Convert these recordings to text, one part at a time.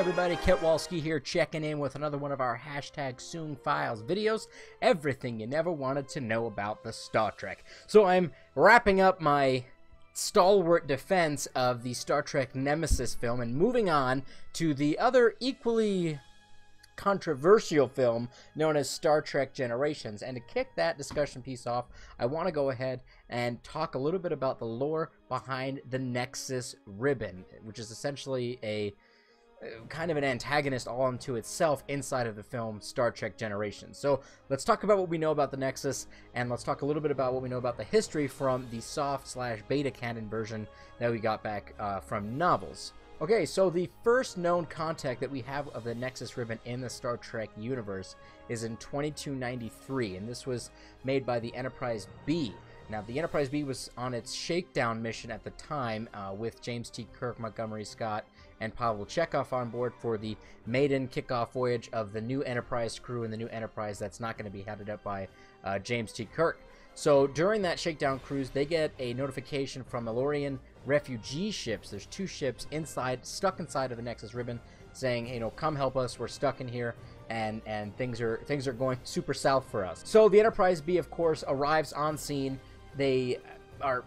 everybody, Ketwalski here, checking in with another one of our hashtag Soong Files videos. Everything you never wanted to know about the Star Trek. So I'm wrapping up my stalwart defense of the Star Trek Nemesis film and moving on to the other equally controversial film known as Star Trek Generations. And to kick that discussion piece off, I want to go ahead and talk a little bit about the lore behind the Nexus ribbon, which is essentially a kind of an antagonist all unto itself inside of the film Star Trek Generations. So let's talk about what we know about the Nexus, and let's talk a little bit about what we know about the history from the soft/beta canon version that we got back from novels. Okay, so the first known contact that we have of the Nexus ribbon in the Star Trek universe is in 2293, and this was made by the Enterprise B. Now, the Enterprise B was on its shakedown mission at the time with James T. Kirk, Montgomery Scott, and Pavel Chekhov on board for the maiden kickoff voyage of the new Enterprise crew and the new Enterprise that's not going to be headed up by James T. Kirk. So during that shakedown cruise, they get a notification from Elorian refugee ships. There's two ships stuck inside of the Nexus ribbon, saying, hey, come help us. We're stuck in here, and things are going super south for us. So the Enterprise B, of course, arrives on scene. They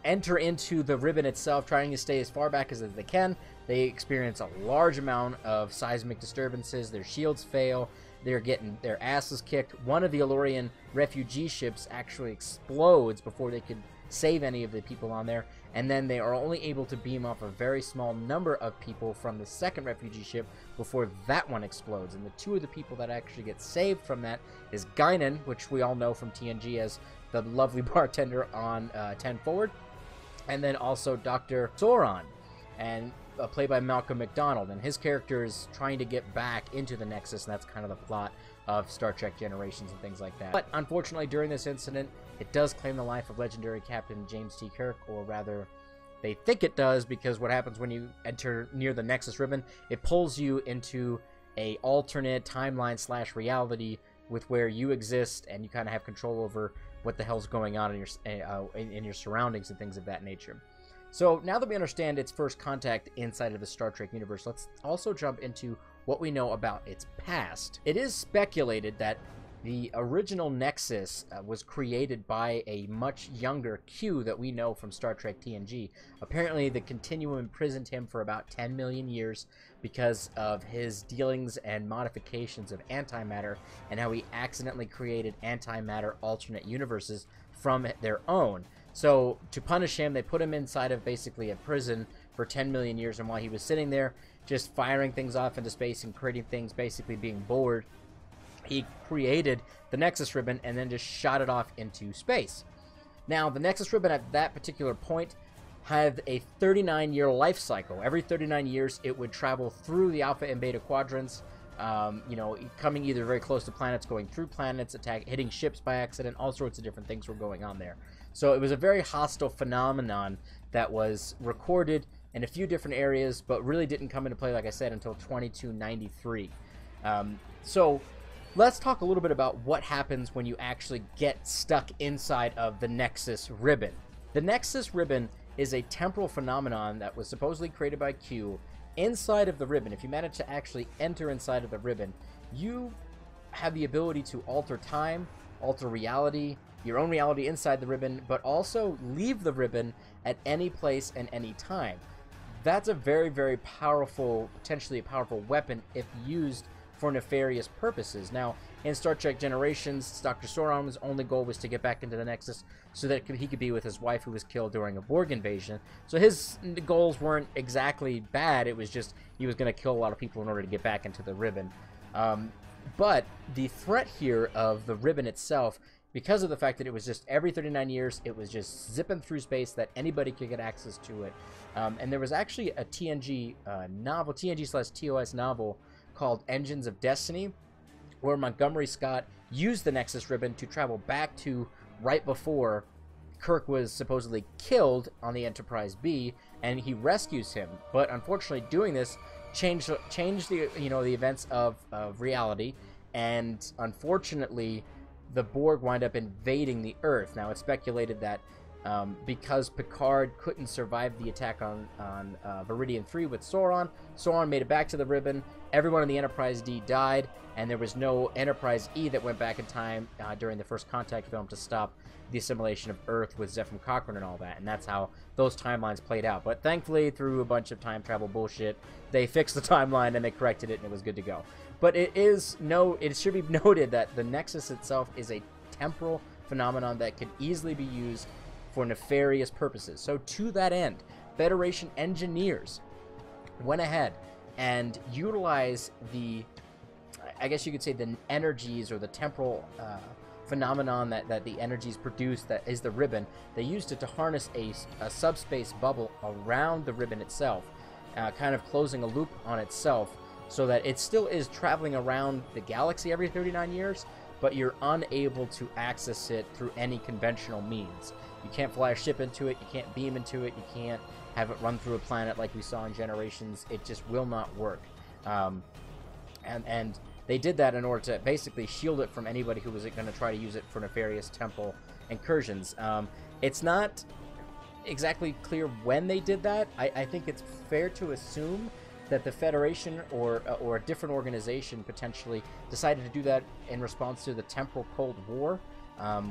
enter into the ribbon itself, trying to stay as far back as they can. They experience a large amount of seismic disturbances. Their shields fail. They're getting their asses kicked. One of the Elorian refugee ships actually explodes before they could save any of the people on there, and then they are only able to beam off a very small number of people from the second refugee ship before that one explodes. And the two of the people that actually get saved from that is Guinan, which we all know from TNG as the lovely bartender on 10 Forward, and then also Dr. Sauron, and played by Malcolm McDonald, and his character is trying to get back into the Nexus, and that's kind of the plot of Star Trek Generations and things like that. But unfortunately, during this incident, it does claim the life of legendary Captain James T. Kirk, or rather, they think it does, because what happens when you enter near the Nexus ribbon, it pulls you into a alternate timeline/reality with where you exist, and you kind of have control over what the hell's going on in your surroundings and things of that nature. So now that we understand its first contact inside of the Star Trek universe, let's also jump into what we know about its past. It is speculated that the original Nexus was created by a much younger Q that we know from Star Trek TNG. Apparently, the Continuum imprisoned him for about 10 million years because of his dealings and modifications of antimatter, and how he accidentally created antimatter alternate universes from their own. So to punish him, they put him inside of basically a prison for 10 million years, and while he was sitting there just firing things off into space and creating things, basically being bored, he created the Nexus ribbon and then just shot it off into space. Now, the Nexus ribbon at that particular point had a 39-year life cycle. Every 39 years, it would travel through the Alpha and Beta quadrants, coming either very close to planets, going through planets, hitting ships by accident, all sorts of different things were going on there. So it was a very hostile phenomenon that was recorded in a few different areas, but really didn't come into play, like I said, until 2293. So let's talk a little bit about what happens when you actually get stuck inside of the Nexus ribbon. The Nexus ribbon is a temporal phenomenon that was supposedly created by Q. Inside of the ribbon, if you manage to actually enter inside of the ribbon, you have the ability to alter time, alter reality, your own reality inside the ribbon, but also leave the ribbon at any place and any time. That's a very, very powerful, potentially a powerful weapon if used for nefarious purposes. Now, in Star Trek Generations, Dr. Sauron's only goal was to get back into the Nexus so that he could be with his wife, who was killed during a Borg invasion. So his goals weren't exactly bad. It was just he was going to kill a lot of people in order to get back into the ribbon. But the threat here of the ribbon itself, because of the fact that it was just every 39 years, it was just zipping through space, that anybody could get access to it. And there was actually a TNG novel, TNG/TOS novel, called Engines of Destiny, where Montgomery Scott used the Nexus ribbon to travel back to right before Kirk was supposedly killed on the Enterprise B, and he rescues him. But unfortunately, doing this changed the the events of reality, and unfortunately, the Borg wind up invading the Earth. Now, it's speculated that because Picard couldn't survive the attack on Viridian 3 with Sauron. Sauron made it back to the ribbon. Everyone in the Enterprise D died, and there was no Enterprise E that went back in time during the First Contact film to stop the assimilation of Earth with Zephyr Cochrane and all that, and that's how those timelines played out. But thankfully, through a bunch of time travel bullshit, they fixed the timeline and they corrected it, and it was good to go. But it should be noted that the Nexus itself is a temporal phenomenon that could easily be used for nefarious purposes. So to that end, Federation engineers went ahead and utilized the, I guess you could say, the energies or the temporal phenomenon that the energies produce, that is the ribbon. They used it to harness a subspace bubble around the ribbon itself, kind of closing a loop on itself, so that it still is traveling around the galaxy every 39 years, but you're unable to access it through any conventional means. You can't fly a ship into it, you can't beam into it, you can't have it run through a planet like we saw in Generations. It just will not work. And they did that in order to basically shield it from anybody who was going to try to use it for nefarious temporal incursions. It's not exactly clear when they did that. I think it's fair to assume that the Federation or a different organization potentially decided to do that in response to the temporal Cold War.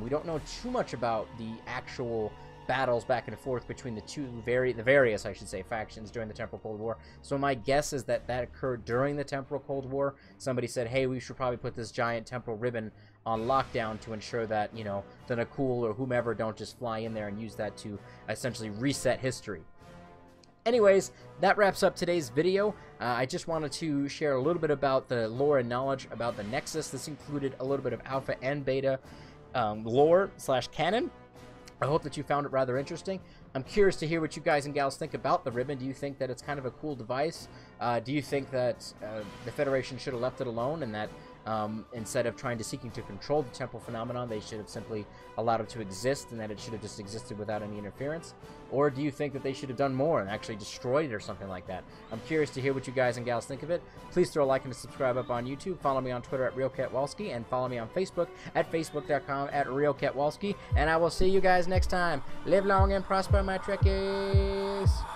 We don't know too much about the actual battles back and forth between the various, I should say, factions during the temporal Cold War. So my guess is that occurred during the temporal Cold War. Somebody said, hey, we should probably put this giant temporal ribbon on lockdown to ensure that, you know, the Nakul or whomever don't just fly in there and use that to essentially reset history. Anyways, that wraps up today's video. I just wanted to share a little bit about the lore and knowledge about the Nexus. This included a little bit of alpha and beta lore / canon. I hope that you found it rather interesting. I'm curious to hear what you guys and gals think about the ribbon. Do you think that it's kind of a cool device? Do you think that the Federation should have left it alone, and that instead of seeking to control the temporal phenomenon, they should have simply allowed it to exist, and that it should have just existed without any interference? Or do you think that they should have done more and actually destroyed it or something like that? I'm curious to hear what you guys and gals think of it. Please throw a like and a subscribe up on YouTube. Follow me on Twitter at RealCatWalski, and follow me on Facebook at Facebook.com/RealCatWalski. And I will see you guys next time. Live long and prosper, my Trekkies!